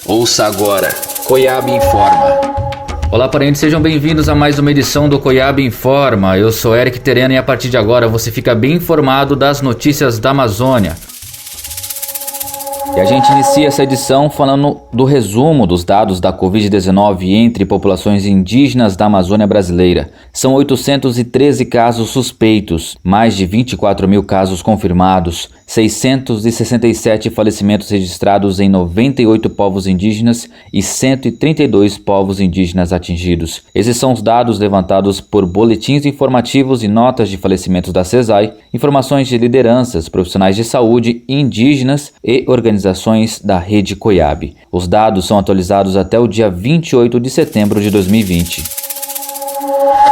Ouça agora, Coiab Informa. Olá, parentes, sejam bem-vindos a mais uma edição do Coiab Informa. Eu sou Eric Terena e a partir de agora você fica bem informado das notícias da Amazônia. E a gente inicia essa edição falando do resumo dos dados da Covid-19 entre populações indígenas da Amazônia brasileira. São 813 casos suspeitos, mais de 24 mil casos confirmados, 667 falecimentos registrados em 98 povos indígenas e 132 povos indígenas atingidos. Esses são os dados levantados por boletins informativos e notas de falecimentos da CESAI, informações de lideranças, profissionais de saúde, indígenas e organizações da Rede Coiab. Os dados são atualizados até o dia 28 de setembro de 2020.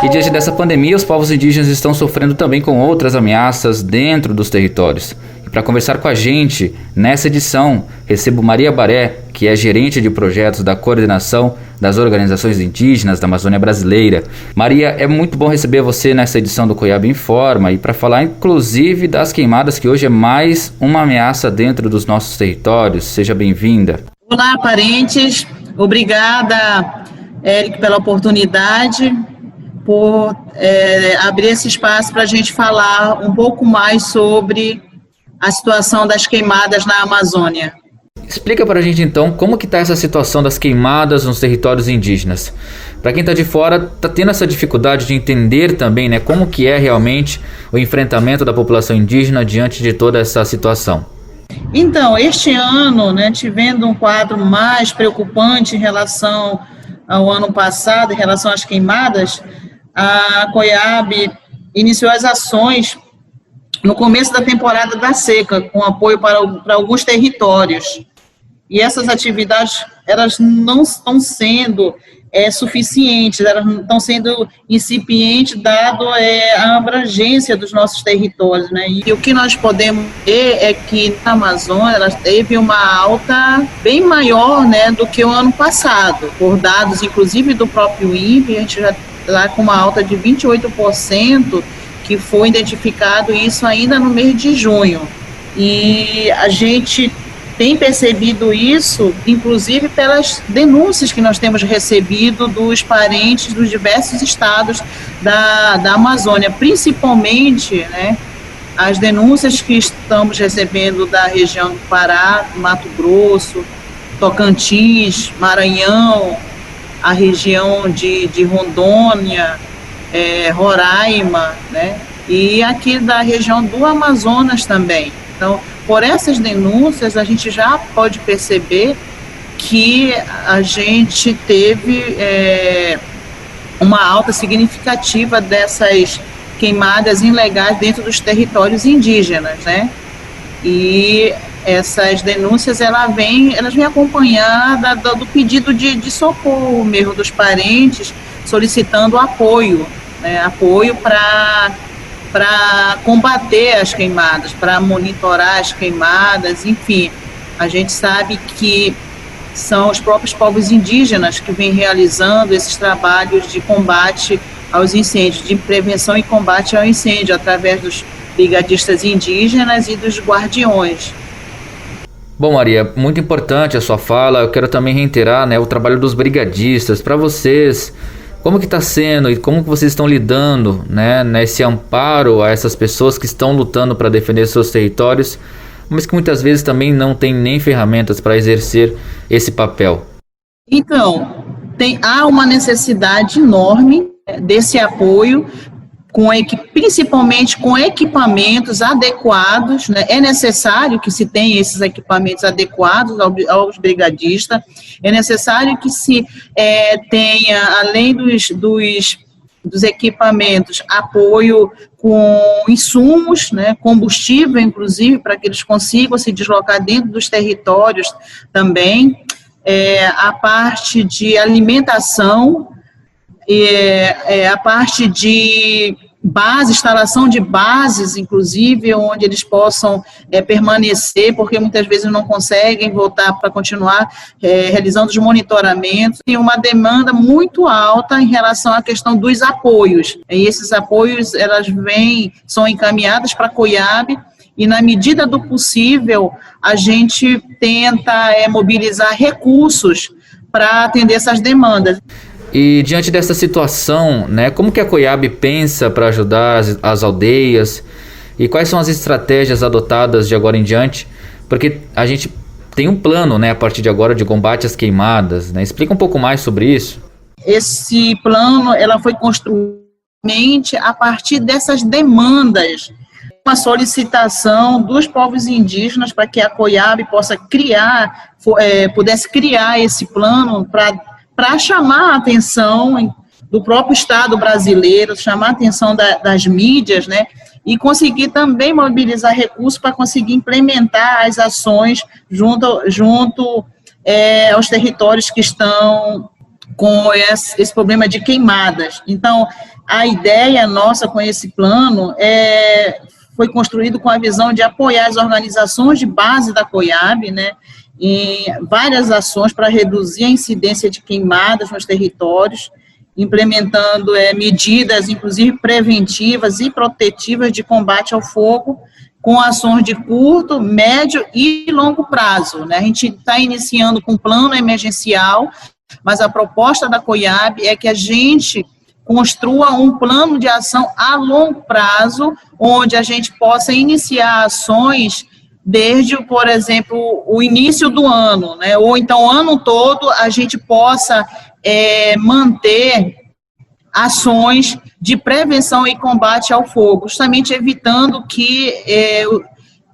E diante dessa pandemia, os povos indígenas estão sofrendo também com outras ameaças dentro dos territórios. E para conversar com a gente nessa edição, recebo Maria Baré, que é gerente de projetos da coordenação das organizações indígenas da Amazônia brasileira. Maria, é muito bom receber você nessa edição do Coiab Informa e para falar inclusive das queimadas, que hoje é mais uma ameaça dentro dos nossos territórios. Seja bem-vinda. Olá, parentes. Obrigada, Eric, pela oportunidade, por abrir esse espaço para a gente falar um pouco mais sobre a situação das queimadas na Amazônia. Explica para a gente então como que está essa situação das queimadas nos territórios indígenas. Para quem está de fora, está tendo essa dificuldade de entender também, né, como que é realmente o enfrentamento da população indígena diante de toda essa situação. Então, este ano, né, tivendo um quadro mais preocupante em relação ao ano passado, em relação às queimadas, a Coiab iniciou as ações no começo da temporada da seca, com apoio para alguns territórios. E essas atividades, elas não estão sendo suficientes, elas não estão sendo incipientes, dado a abrangência dos nossos territórios, né? E o que nós podemos ver é que na Amazônia, ela teve uma alta bem maior, né, do que o ano passado, por dados, inclusive, do próprio INPE, a gente já está com uma alta de 28%, que foi identificado isso ainda no mês de junho. E a gente tem percebido isso, inclusive pelas denúncias que nós temos recebido dos parentes dos diversos estados da Amazônia, principalmente, né, as denúncias que estamos recebendo da região do Pará, Mato Grosso, Tocantins, Maranhão, a região de Rondônia, Roraima, né, e aqui da região do Amazonas também. Então, por essas denúncias, a gente já pode perceber que a gente teve uma alta significativa dessas queimadas ilegais dentro dos territórios indígenas, né? E essas denúncias, elas vêm acompanhadas do pedido de socorro mesmo dos parentes, solicitando apoio, né? Apoio para combater as queimadas, para monitorar as queimadas, enfim. A gente sabe que são os próprios povos indígenas que vêm realizando esses trabalhos de combate aos incêndios, de prevenção e combate ao incêndio, através dos brigadistas indígenas e dos guardiões. Bom, Maria, muito importante a sua fala. Eu quero também reiterar, né, o trabalho dos brigadistas. Para vocês, como que está sendo e como que vocês estão lidando, né, nesse amparo a essas pessoas que estão lutando para defender seus territórios, mas que muitas vezes também não têm nem ferramentas para exercer esse papel? Então, há uma necessidade enorme desse apoio, principalmente com equipamentos adequados, né? É necessário que se tenha esses equipamentos adequados aos brigadistas, é necessário que se tenha, além dos equipamentos, apoio com insumos, né? Combustível, inclusive, para que eles consigam se deslocar dentro dos territórios também, a parte de alimentação, a parte de instalação de bases, inclusive, onde eles possam permanecer, porque muitas vezes não conseguem voltar para continuar realizando os monitoramentos, e uma demanda muito alta em relação à questão dos apoios. E esses apoios, são encaminhados para a Coiab, e, na medida do possível, a gente tenta mobilizar recursos para atender essas demandas. E diante dessa situação, né, como que a COIAB pensa para ajudar as aldeias e quais são as estratégias adotadas de agora em diante? Porque a gente tem um plano, né, a partir de agora de combate às queimadas, né? Explica um pouco mais sobre isso. Esse plano ela foi construído a partir dessas demandas, uma solicitação dos povos indígenas para que a COIAB pudesse criar esse plano para chamar a atenção do próprio Estado brasileiro, chamar a atenção das mídias, né, e conseguir também mobilizar recursos para conseguir implementar as ações junto aos territórios que estão com esse problema de queimadas. Então, a ideia nossa com esse plano foi construído com a visão de apoiar as organizações de base da COIAB, né, em várias ações para reduzir a incidência de queimadas nos territórios, implementando medidas, inclusive preventivas e protetivas de combate ao fogo, com ações de curto, médio e longo prazo, né? A gente está iniciando com um plano emergencial, mas a proposta da COIAB é que a gente construa um plano de ação a longo prazo, onde a gente possa iniciar ações desde, por exemplo, o início do ano, né? Ou então o ano todo a gente possa manter ações de prevenção e combate ao fogo, justamente evitando que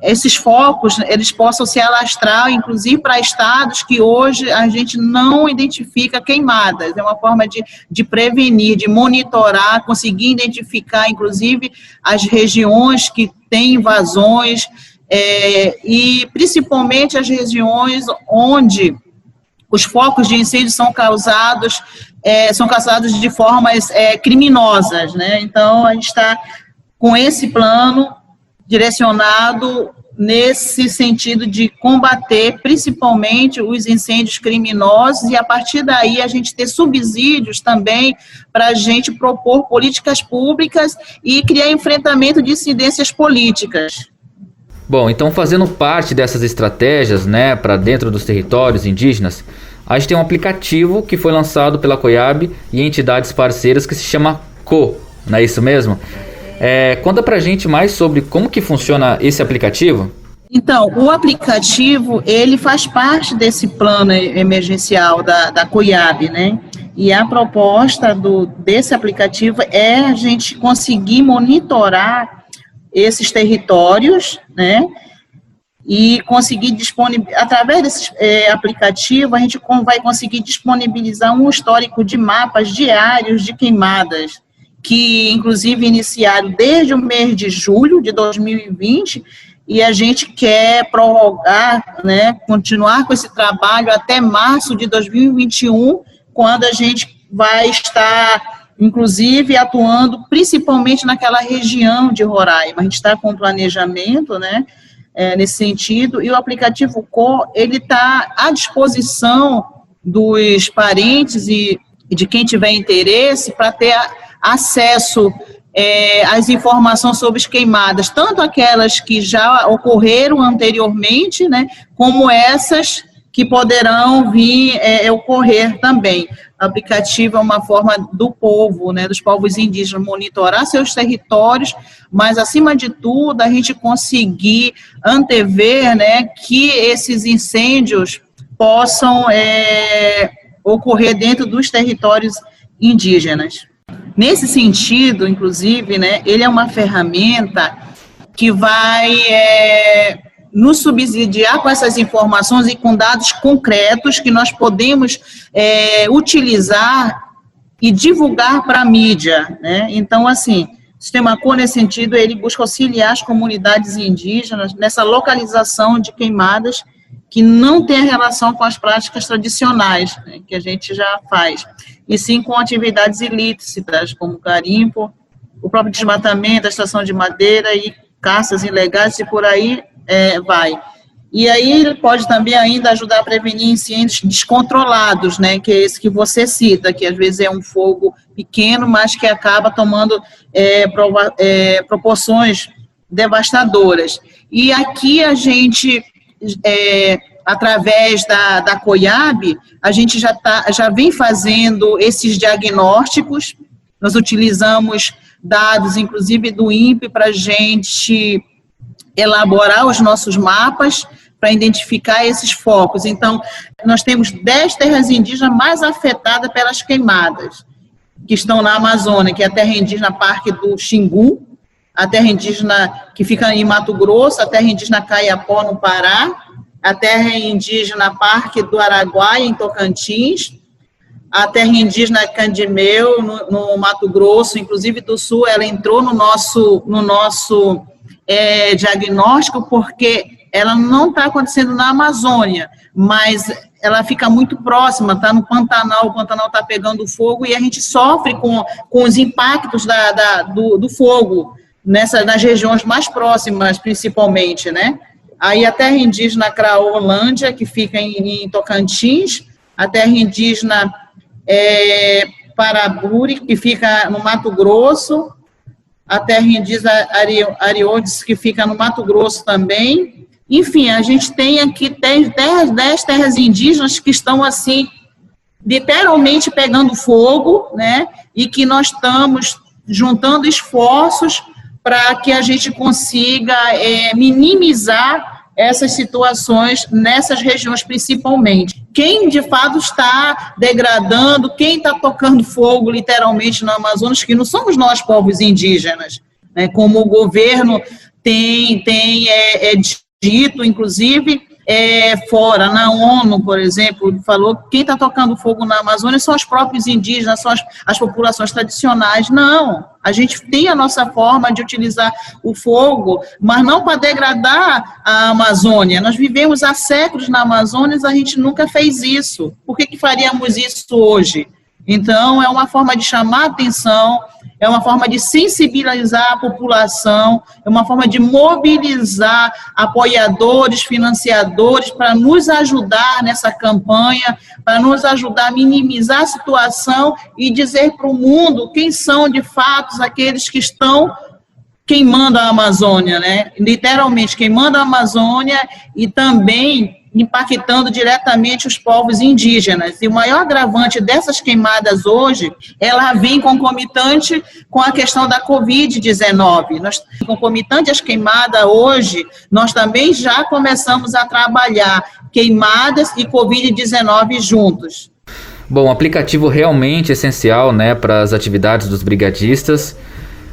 esses focos eles possam se alastrar, inclusive para estados que hoje a gente não identifica queimadas. É uma forma de prevenir, de monitorar, conseguir identificar, inclusive, as regiões que têm invasões, e principalmente as regiões onde os focos de incêndio são causados de formas criminosas, né? Então, a gente está com esse plano direcionado nesse sentido de combater principalmente os incêndios criminosos e, a partir daí, a gente ter subsídios também para a gente propor políticas públicas e criar enfrentamento de incidências políticas. Bom, então fazendo parte dessas estratégias, né, para dentro dos territórios indígenas, a gente tem um aplicativo que foi lançado pela COIAB e entidades parceiras que se chama CO, não é isso mesmo? Conta pra gente mais sobre como que funciona esse aplicativo. Então, o aplicativo, ele faz parte desse plano emergencial da COIAB, né? E a proposta desse aplicativo é a gente conseguir monitorar esses territórios, né? E conseguir através desse aplicativo, a gente vai conseguir disponibilizar um histórico de mapas diários de queimadas, que inclusive iniciaram desde o mês de julho de 2020, e a gente quer prorrogar, né, continuar com esse trabalho até março de 2021, quando a gente vai estar, inclusive, atuando principalmente naquela região de Roraima. A gente está com planejamento, né, nesse sentido, e o aplicativo CO, ele está à disposição dos parentes e de quem tiver interesse para ter acesso às informações sobre as queimadas, tanto aquelas que já ocorreram anteriormente, né, como essas que poderão vir ocorrer também. O aplicativo é uma forma do povo, né, dos povos indígenas, monitorar seus territórios, mas, acima de tudo, a gente conseguir antever, né, que esses incêndios possam ocorrer dentro dos territórios indígenas. Nesse sentido, inclusive, né, ele é uma ferramenta que vai nos subsidiar com essas informações e com dados concretos que nós podemos utilizar e divulgar para a mídia, né? Então, assim, o Sistema CO, nesse sentido, ele busca auxiliar as comunidades indígenas nessa localização de queimadas que não tem relação com as práticas tradicionais, né, que a gente já faz, e sim com atividades ilícitas, como garimpo, o próprio desmatamento, a extração de madeira e caças ilegais, e por aí vai. E aí ele pode também ainda ajudar a prevenir incêndios descontrolados, né, que é esse que você cita, que às vezes é um fogo pequeno, mas que acaba tomando proporções devastadoras. E aqui a gente, através da COIAB, a gente já vem fazendo esses diagnósticos. Nós utilizamos dados, inclusive do INPE, para a gente elaborar os nossos mapas, para identificar esses focos. Então, nós temos 10 terras indígenas mais afetadas pelas queimadas, que estão na Amazônia, que é a terra indígena Parque do Xingu, a terra indígena que fica em Mato Grosso, a terra indígena Caiapó, no Pará, a terra indígena Parque do Araguaia, em Tocantins, a terra indígena Candimeu, no Mato Grosso, inclusive do Sul, ela entrou no nosso diagnóstico, porque ela não está acontecendo na Amazônia, mas ela fica muito próxima, está no Pantanal, o Pantanal está pegando fogo e a gente sofre com os impactos do fogo, nas regiões mais próximas, principalmente, né? Aí a terra indígena Craolândia, que fica em Tocantins, a terra indígena Paraburi, que fica no Mato Grosso, a terra indígena Ariodes, que fica no Mato Grosso também. Enfim, a gente tem aqui 10 terras indígenas que estão, assim, literalmente pegando fogo, né? E que nós estamos juntando esforços para que a gente consiga minimizar essas situações nessas regiões principalmente. Quem de fato está degradando, quem está tocando fogo literalmente no Amazonas, que não somos nós, povos indígenas, né? Como o governo tem dito, inclusive, fora, na ONU, por exemplo, falou que quem está tocando fogo na Amazônia são os próprios indígenas, são as populações tradicionais. Não, a gente tem a nossa forma de utilizar o fogo, mas não para degradar a Amazônia. Nós vivemos há séculos na Amazônia e a gente nunca fez isso. Por que faríamos isso hoje? Então, é uma forma de chamar a atenção, é uma forma de sensibilizar a população, é uma forma de mobilizar apoiadores, financiadores, para nos ajudar nessa campanha, para nos ajudar a minimizar a situação e dizer para o mundo quem são, de fato, aqueles que estão queimando a Amazônia, né? Literalmente, queimando a Amazônia e também impactando diretamente os povos indígenas. E o maior agravante dessas queimadas hoje, ela vem concomitante com a questão da Covid-19. Concomitante às queimadas hoje, nós também já começamos a trabalhar queimadas e Covid-19 juntos. Bom, o aplicativo realmente é essencial, né, para as atividades dos brigadistas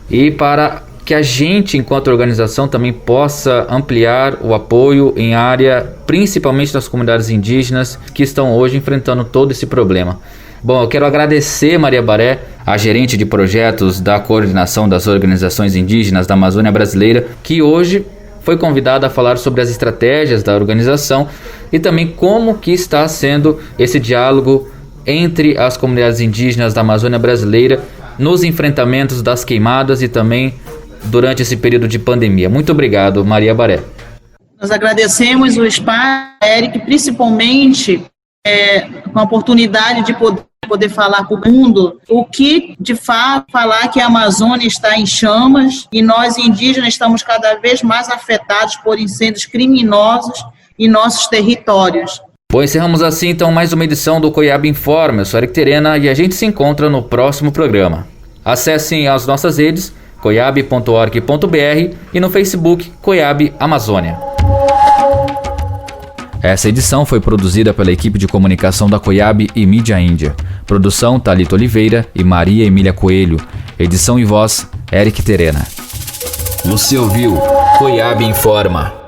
e para que a gente, enquanto organização, também possa ampliar o apoio em área, principalmente das comunidades indígenas que estão hoje enfrentando todo esse problema. Bom, eu quero agradecer Maria Baré, a gerente de projetos da Coordenação das Organizações Indígenas da Amazônia Brasileira, que hoje foi convidada a falar sobre as estratégias da organização e também como que está sendo esse diálogo entre as comunidades indígenas da Amazônia Brasileira nos enfrentamentos das queimadas e também durante esse período de pandemia. Muito obrigado, Maria Baré. Nós agradecemos o espaço, Eric, principalmente com a oportunidade de poder falar para o mundo o que, de fato, falar que a Amazônia está em chamas e nós, indígenas, estamos cada vez mais afetados por incêndios criminosos em nossos territórios. Bom, encerramos assim, então, mais uma edição do COIAB Informa. Eu sou Eric Terena e a gente se encontra no próximo programa. Acessem as nossas redes, coiab.org.br e no Facebook COIAB Amazônia. Essa edição foi produzida pela equipe de comunicação da COIAB e Mídia Índia. Produção Thalita Oliveira e Maria Emília Coelho. Edição e voz Eric Terena. Você ouviu COIAB Informa.